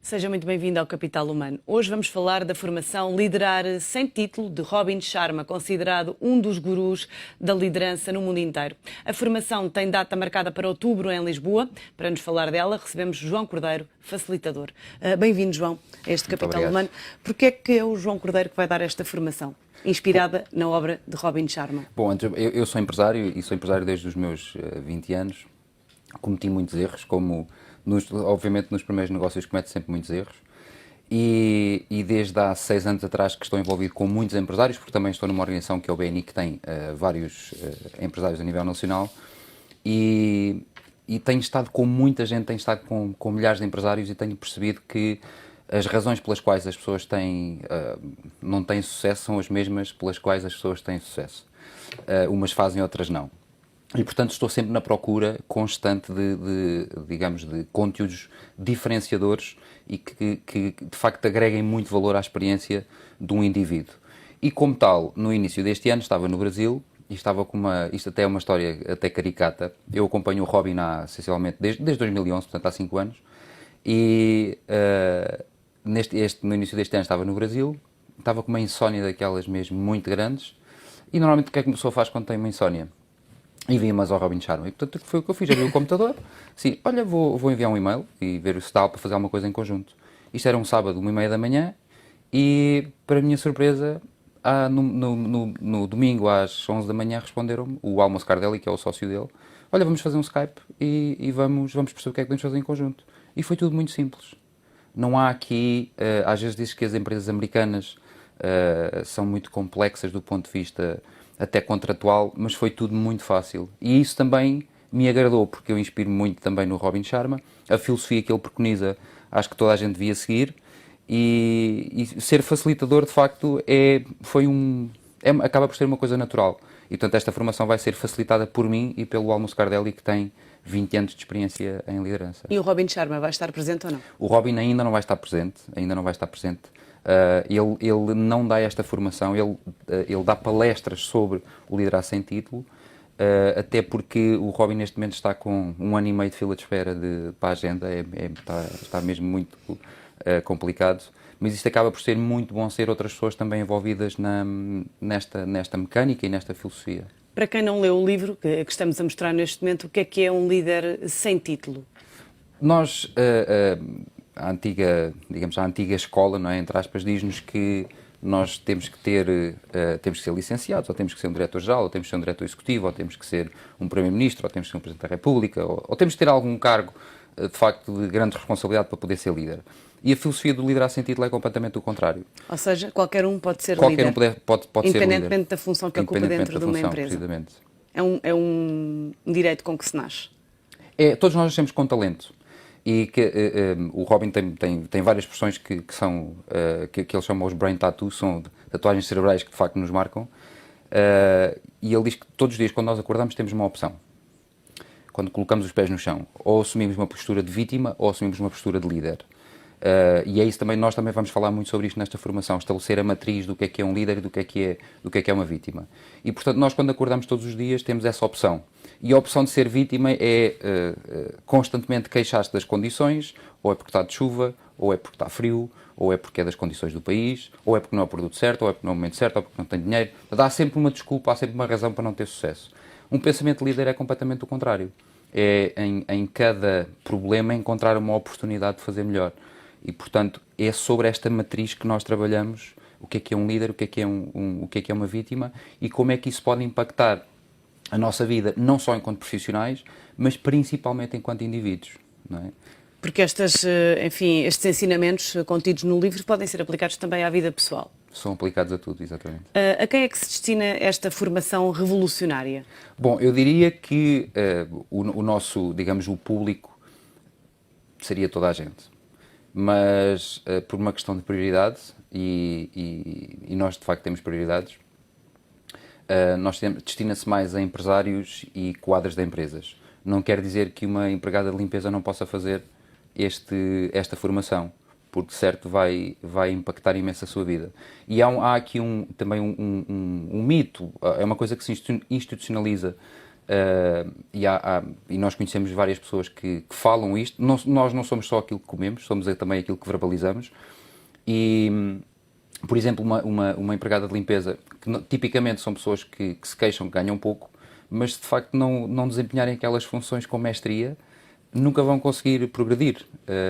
Seja muito bem-vindo ao Capital Humano. Hoje vamos falar da formação Liderar Sem Título, de Robin Sharma, considerado um dos gurus da liderança no mundo inteiro. A formação tem data marcada para outubro em Lisboa. Para nos falar dela, recebemos João Cordeiro, facilitador. Bem-vindo, João, a este Capital Humano. Porquê é que é o João Cordeiro que vai dar esta formação, inspirada na obra de Robin Sharma? Bom, eu sou empresário e sou empresário desde os meus 20 anos. Cometi muitos erros, como obviamente nos primeiros negócios comete sempre muitos erros. E desde há 6 anos atrás que estou envolvido com muitos empresários, porque também estou numa organização que é o BNI, que tem vários empresários a nível nacional. E tenho estado com muita gente, tenho estado com milhares de empresários e tenho percebido que as razões pelas quais as pessoas não têm sucesso são as mesmas pelas quais as pessoas têm sucesso. Umas fazem, outras não. E, portanto, estou sempre na procura constante de conteúdos diferenciadores e que, de facto, agreguem muito valor à experiência de um indivíduo. E, como tal, no início deste ano, estava no Brasil e estava com isto até é uma história até caricata. Eu acompanho o Robin essencialmente desde 2011, portanto, há 5 anos. E no início deste ano estava no Brasil, estava com uma insónia daquelas mesmo muito grandes. E, normalmente, o que é que uma pessoa faz quando tem uma insónia? Envia mais ao Robin Sharma. E, portanto, foi o que eu fiz. Abri o computador, sim, olha, vou enviar um e-mail e ver se dá para fazer alguma coisa em conjunto. Isto era um sábado, 1h30 da manhã, e, para a minha surpresa, no domingo, às 11 da manhã, responderam-me, o Almo Scardelli, que é o sócio dele, olha, vamos fazer um Skype e vamos perceber o que é que podemos fazer em conjunto. E foi tudo muito simples. Não há aqui, às vezes diz que as empresas americanas são muito complexas do ponto de vista até contratual, mas foi tudo muito fácil. E isso também me agradou, porque eu inspiro muito também no Robin Sharma. A filosofia que ele preconiza, acho que toda a gente devia seguir. E ser facilitador, de facto, acaba por ser uma coisa natural. E, portanto, esta formação vai ser facilitada por mim e pelo Almo Scardelli, que tem 20 anos de experiência em liderança. E o Robin Sharma vai estar presente ou não? O Robin ainda não vai estar presente, ele não dá esta formação, ele dá palestras sobre o liderar sem título, até porque o Robin neste momento está com 1 ano e meio de fila de espera para a agenda, está mesmo muito complicado, mas isto acaba por ser muito bom ser outras pessoas também envolvidas nesta mecânica e nesta filosofia. Para quem não leu o livro que estamos a mostrar neste momento, o que é um líder sem título? Nós... a antiga escola, não é, entre aspas, diz-nos que nós temos que ser licenciados, ou temos que ser um diretor-geral, ou temos que ser um diretor executivo, ou temos que ser um primeiro-ministro, ou temos que ser um presidente da República, ou temos que ter algum cargo, de facto, de grande responsabilidade para poder ser líder. E a filosofia do liderar sem título é completamente o contrário. Ou seja, qualquer um pode ser líder. Qualquer um pode ser líder. Independentemente da função que ocupa dentro de uma empresa. Precisamente. É um direito com que se nasce. Todos nós nascemos com talento. E que o Robin tem várias expressões que ele chama os brain tattoos, são tatuagens cerebrais que de facto nos marcam. E ele diz que todos os dias, quando nós acordamos, temos uma opção. Quando colocamos os pés no chão, ou assumimos uma postura de vítima, ou assumimos uma postura de líder. E é isso também, nós também vamos falar muito sobre isto nesta formação, estabelecer a matriz do que é um líder e do que é uma vítima. E, portanto, nós quando acordamos todos os dias temos essa opção. E a opção de ser vítima é constantemente queixar-se das condições, ou é porque está de chuva, ou é porque está frio, ou é porque é das condições do país, ou é porque não é o produto certo, ou é porque não é o momento certo, ou porque não tem dinheiro. Há sempre uma desculpa, há sempre uma razão para não ter sucesso. Um pensamento de líder é completamente o contrário. É em cada problema encontrar uma oportunidade de fazer melhor. E, portanto, é sobre esta matriz que nós trabalhamos o que é um líder, o que é uma vítima e como é que isso pode impactar a nossa vida, não só enquanto profissionais, mas principalmente enquanto indivíduos, não é? Porque estes ensinamentos contidos no livro podem ser aplicados também à vida pessoal. São aplicados a tudo, exatamente. A quem é que se destina esta formação revolucionária? Bom, eu diria que o nosso, digamos, o público seria toda a gente. Mas por uma questão de prioridade, e nós de facto temos prioridades, destina-se mais a empresários e quadros de empresas. Não quer dizer que uma empregada de limpeza não possa fazer esta formação, porque certo vai impactar imenso a sua vida. E há aqui também um mito, é uma coisa que se institucionaliza E nós conhecemos várias pessoas que falam isto. Nós não somos só aquilo que comemos, somos também aquilo que verbalizamos. E, por exemplo, uma empregada de limpeza, que tipicamente são pessoas que se queixam, que ganham pouco, mas de facto não desempenharem aquelas funções com mestria, nunca vão conseguir progredir.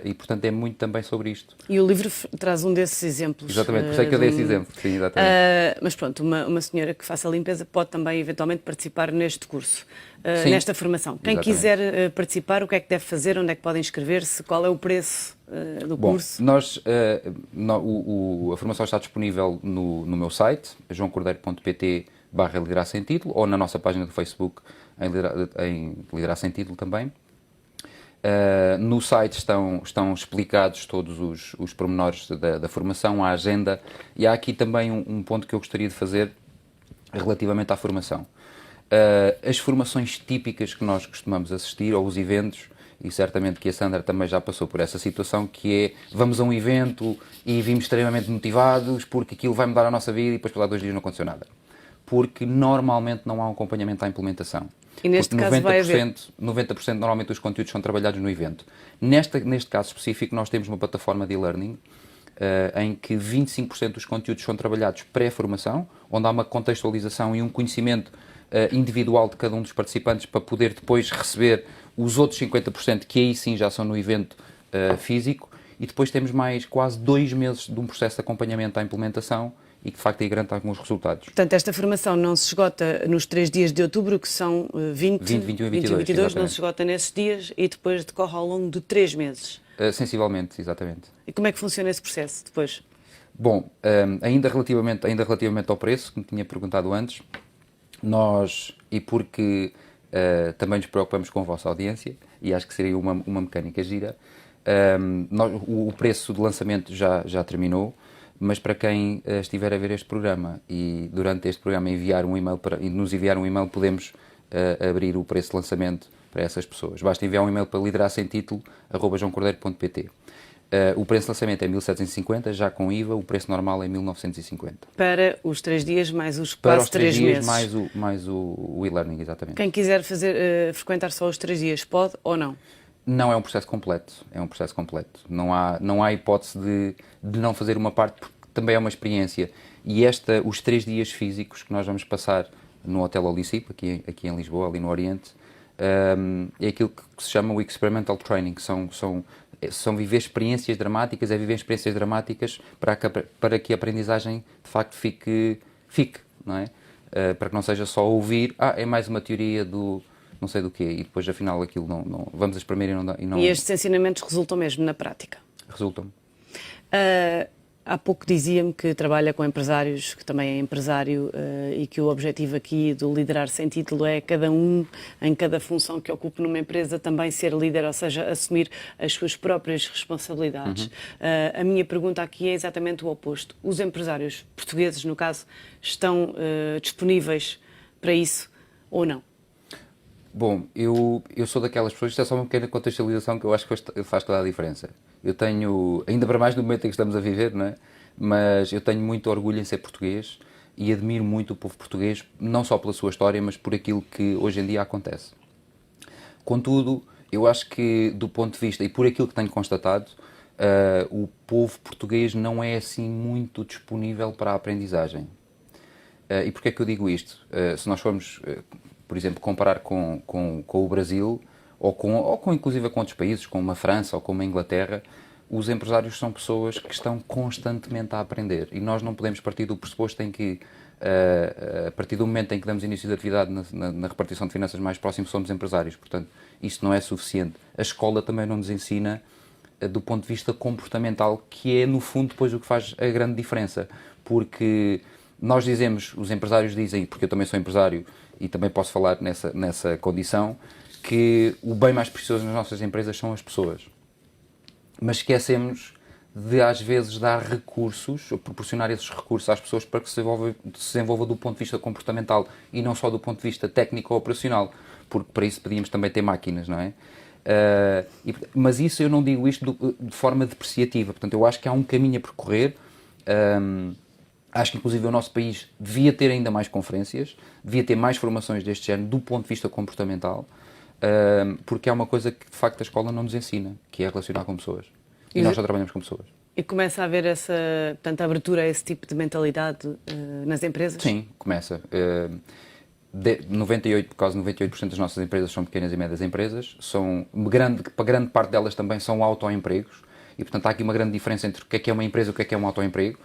E, portanto, é muito também sobre isto. E o livro traz um desses exemplos. Exatamente, por isso é que eu dei esse exemplo. Sim, exatamente. Mas pronto, uma senhora que faça limpeza pode também, eventualmente, participar neste curso, Sim, nesta formação. Quem exatamente. quiser participar, o que é que deve fazer? Onde é que podem inscrever-se? Qual é o preço do curso? A formação está disponível no meu site, joaocordeiro.pt/liderar sem título, ou na nossa página do Facebook, em Liderar Sem Título também. No site estão explicados todos os pormenores da formação, a agenda, e há aqui também um ponto que eu gostaria de fazer relativamente à formação. As formações típicas que nós costumamos assistir, ou os eventos, e certamente que a Sandra também já passou por essa situação, que é, vamos a um evento e vimos extremamente motivados porque aquilo vai mudar a nossa vida e depois, por 2 dias, não aconteceu nada. Porque normalmente não há um acompanhamento à implementação. E neste caso vai haver. 90% normalmente dos conteúdos são trabalhados no evento. Neste caso específico, nós temos uma plataforma de e-learning em que 25% dos conteúdos são trabalhados pré-formação, onde há uma contextualização e um conhecimento individual de cada um dos participantes para poder depois receber os outros 50% que aí sim já são no evento físico, e depois temos mais quase 2 meses de um processo de acompanhamento à implementação e que de facto aí garante alguns resultados. Portanto, esta formação não se esgota nos 3 dias de outubro, que são 20, 21 e 22, não se esgota nesses dias e depois decorre ao longo de 3 meses. Sensivelmente, exatamente. E como é que funciona esse processo depois? Bom, ainda relativamente ao preço, que me tinha perguntado antes, e porque também nos preocupamos com a vossa audiência, e acho que seria uma mecânica gira, o preço de lançamento já terminou, mas para quem estiver a ver este programa e durante este programa nos enviar um e-mail, podemos abrir o preço de lançamento para essas pessoas. Basta enviar um e-mail para liderarsemtítulo@joaocordeiro.pt. O preço de lançamento é 1.750, já com IVA, o preço normal é 1.950. Para os 3 dias mais os Para quase os 3 3 dias meses. mais o e-learning, exatamente. Quem quiser frequentar só os 3 dias, pode ou não? Não, é um processo completo. Não há hipótese de não fazer uma parte, porque também é uma experiência. E os 3 dias físicos que nós vamos passar no Hotel Olicip, aqui em Lisboa, ali no Oriente, é aquilo que se chama o Experimental Training, que são viver experiências dramáticas, para que a aprendizagem de facto fique, não é? Para que não seja só ouvir, é mais uma teoria do não sei do quê, e depois afinal aquilo não vamos a espremer e não... E estes ensinamentos resultam mesmo na prática? Resultam. Há pouco dizia-me que trabalha com empresários, que também é empresário, e que o objetivo aqui do Liderar Sem Título é cada um, em cada função que ocupe numa empresa, também ser líder, ou seja, assumir as suas próprias responsabilidades. A minha pergunta aqui é exatamente o oposto. Os empresários portugueses, no caso, estão disponíveis para isso ou não? Bom, eu sou daquelas pessoas, isto é só uma pequena contextualização que eu acho que faz toda a diferença. Eu tenho, ainda para mais no momento em que estamos a viver, não é? Mas eu tenho muito orgulho em ser português e admiro muito o povo português, não só pela sua história, mas por aquilo que hoje em dia acontece. Contudo, eu acho que do ponto de vista, e por aquilo que tenho constatado, o povo português não é assim muito disponível para a aprendizagem. E porquê é que eu digo isto? Se nós formos... por exemplo, comparar com o Brasil, ou inclusive com outros países, como a França ou como a Inglaterra, os empresários são pessoas que estão constantemente a aprender. E nós não podemos partir do pressuposto em que, a partir do momento em que damos início de atividade na repartição de finanças mais próximo, somos empresários. Portanto, isto não é suficiente. A escola também não nos ensina, do ponto de vista comportamental, que é, no fundo, depois o que faz a grande diferença. Porque nós dizemos, os empresários dizem, porque eu também sou empresário, e também posso falar nessa condição, que o bem mais precioso nas nossas empresas são as pessoas. Mas esquecemos de, às vezes, dar recursos, ou proporcionar esses recursos às pessoas para que se desenvolva do ponto de vista comportamental e não só do ponto de vista técnico ou operacional, porque para isso podíamos também ter máquinas, não é? Mas isso eu não digo isto de forma depreciativa. Portanto, eu acho que há um caminho a percorrer. Acho que, inclusive, o nosso país devia ter ainda mais conferências, devia ter mais formações deste género, do ponto de vista comportamental, porque é uma coisa que, de facto, a escola não nos ensina, que é relacionar com pessoas. E nós só trabalhamos com pessoas. E começa a haver essa, portanto, abertura a esse tipo de mentalidade nas empresas? Sim, começa. 98, quase 98% das nossas empresas são pequenas e médias empresas, para grande parte delas também são autoempregos, e, portanto, há aqui uma grande diferença entre o que é uma empresa e o que é um autoemprego.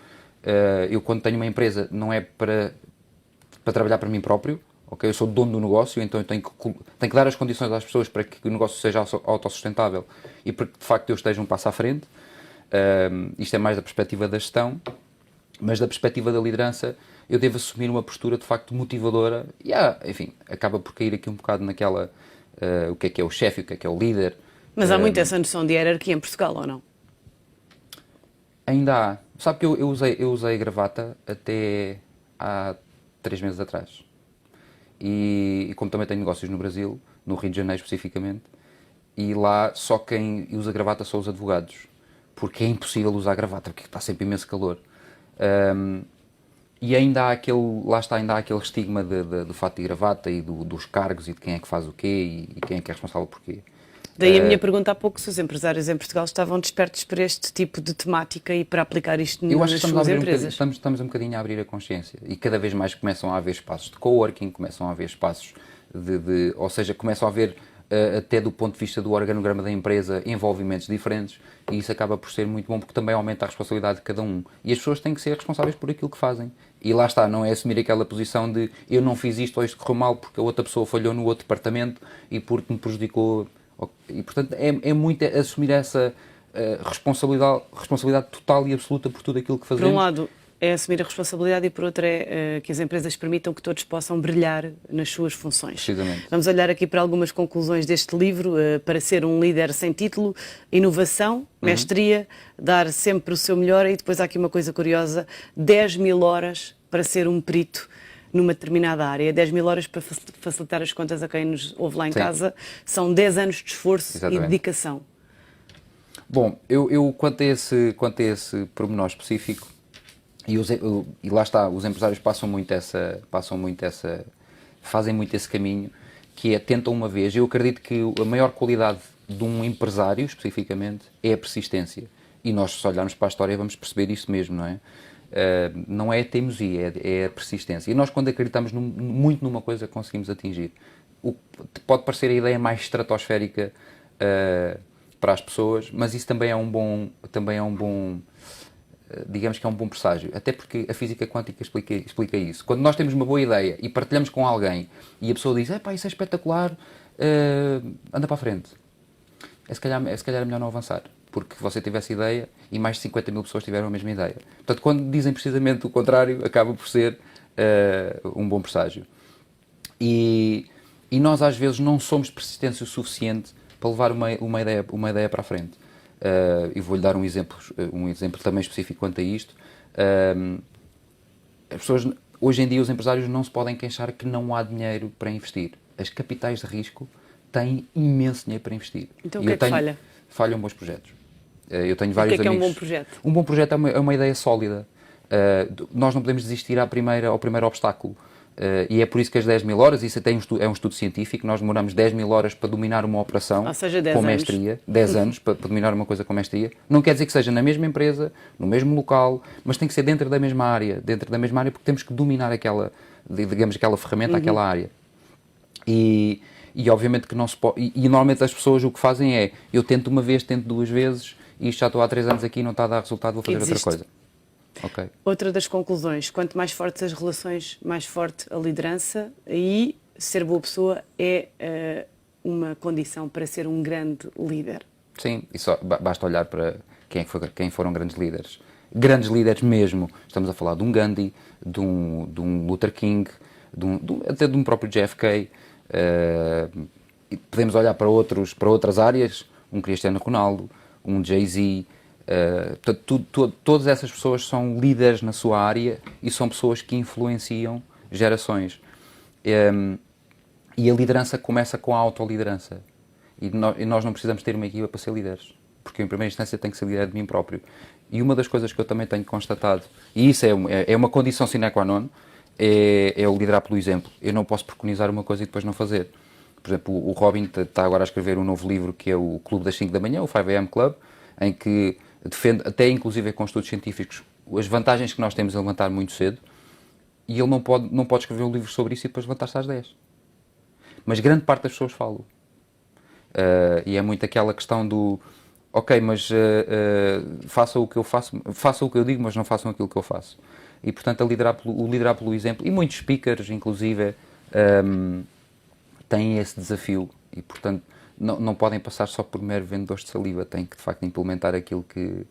Eu, quando tenho uma empresa, não é para trabalhar para mim próprio, ok? Eu sou dono do negócio, então eu tenho que dar as condições às pessoas para que o negócio seja autossustentável e para que, de facto, eu esteja um passo à frente. Isto é mais da perspectiva da gestão, mas da perspectiva da liderança, eu devo assumir uma postura, de facto, motivadora. E, enfim, acaba por cair aqui um bocado naquela... o que é o chefe, o que é o líder. Mas há muito essa noção de hierarquia em Portugal, ou não? Ainda há. Sabe que eu usei gravata até há 3 meses atrás. E como também tenho negócios no Brasil, no Rio de Janeiro especificamente, e lá só quem usa gravata são os advogados. Porque é impossível usar gravata, porque está sempre imenso calor. E ainda há aquele estigma do fato de gravata e dos cargos e de quem é que faz o quê e quem é que é responsável por quê. Daí a minha pergunta há pouco, se os empresários em Portugal estavam despertos para este tipo de temática e para aplicar isto nas suas empresas. Estamos um bocadinho a abrir a consciência e cada vez mais começam a haver espaços de coworking, começam a haver espaços ou seja, começam a haver, até do ponto de vista do organograma da empresa, envolvimentos diferentes, e isso acaba por ser muito bom porque também aumenta a responsabilidade de cada um. E as pessoas têm que ser responsáveis por aquilo que fazem. E lá está, não é assumir aquela posição de eu não fiz isto ou isto correu mal porque a outra pessoa falhou no outro departamento e porque me prejudicou. E, portanto, é muito assumir essa responsabilidade total e absoluta por tudo aquilo que fazemos. Por um lado, é assumir a responsabilidade e, por outro, é que as empresas permitam que todos possam brilhar nas suas funções. Precisamente. Vamos olhar aqui para algumas conclusões deste livro, para ser um líder sem título: inovação, mestria, dar sempre o seu melhor, e depois há aqui uma coisa curiosa: 10.000 horas para ser um perito numa determinada área. 10.000 horas, para facilitar as contas a quem nos ouve lá em casa, são 10 anos de esforço. Exatamente. E dedicação. Bom, eu quanto a esse pormenor específico, e lá está, os empresários fazem muito esse caminho, que é tentam uma vez. Eu acredito que a maior qualidade de um empresário, especificamente, é a persistência. E nós, se olharmos para a história, vamos perceber isso mesmo, não é? Não é a teimosia, é a persistência. E nós, quando acreditamos muito numa coisa, conseguimos atingir. Pode parecer a ideia mais estratosférica para as pessoas, mas isso também é um bom, digamos que é um bom presságio. Até porque a física quântica explica isso. Quando nós temos uma boa ideia e partilhamos com alguém e a pessoa diz, pá, isso é espetacular, anda para a frente. Se calhar é melhor não avançar, porque você teve essa ideia e mais de 50.000 pessoas tiveram a mesma ideia. Portanto, quando dizem precisamente o contrário, acaba por ser um bom presságio. E nós, às vezes, não somos persistentes o suficiente para levar uma ideia para a frente. E vou-lhe dar um exemplo também específico quanto a isto. As pessoas, hoje em dia, os empresários não se podem queixar que não há dinheiro para investir. As capitais de risco têm imenso dinheiro para investir. Então o que é que falha? Falham bons projetos. Eu tenho vários amigos. O que é um bom projeto? Um bom projeto é uma ideia sólida. Nós não podemos desistir ao primeiro obstáculo. E é por isso que as 10.000 horas, isso até é um estudo científico, nós demoramos 10.000 horas para dominar uma operação, ou seja, 10 com anos. mestria, 10 anos para dominar uma coisa com mestria. Não quer dizer que seja na mesma empresa, no mesmo local, mas tem que ser dentro da mesma área, porque temos que dominar aquela ferramenta, aquela área. E obviamente que não se pode, e normalmente as pessoas o que fazem é, eu tento uma vez, tento 2 vezes, e isto já estou há 3 anos aqui, não está a dar resultado, vou fazer outra coisa. Okay. Outra das conclusões: quanto mais fortes as relações, mais forte a liderança, e ser boa pessoa é uma condição para ser um grande líder. Sim, e só basta olhar para quem foram grandes líderes. Grandes líderes mesmo. Estamos a falar de um Gandhi, de um Luther King, até de um próprio JFK. Podemos olhar para outras áreas, um Cristiano Ronaldo, um Jay-Z. Todas essas pessoas são líderes na sua área e são pessoas que influenciam gerações. E a liderança começa com a autoliderança. E nós não precisamos ter uma equipa para ser líderes. porque eu, em primeira instância, tenho que ser líder de mim próprio. E uma das coisas que eu também tenho constatado, e isso é uma condição sine qua non, é o liderar pelo exemplo. Eu não posso preconizar uma coisa e depois não fazer. Por exemplo, o Robin está agora a escrever um novo livro que é o Clube das 5 da manhã, o 5 AM Club, em que defende, até inclusive com estudos científicos, as vantagens que nós temos em levantar muito cedo, e ele não pode escrever um livro sobre isso e depois levantar-se às 10. Mas grande parte das pessoas falam. E é muito aquela questão do ok, mas façam o que eu faço, façam o que eu digo, mas não façam aquilo que eu faço. E portanto, o liderar pelo exemplo, e muitos speakers, inclusive, têm esse desafio e portanto não podem passar só por mero vendedores de saliva, têm que de facto implementar aquilo que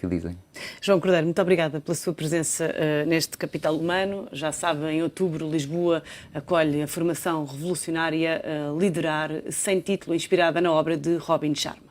dizem. João Cordeiro, muito obrigada pela sua presença neste Capital Humano. Já sabe, em outubro, Lisboa acolhe a formação revolucionária Liderar, sem título, inspirada na obra de Robin Sharma.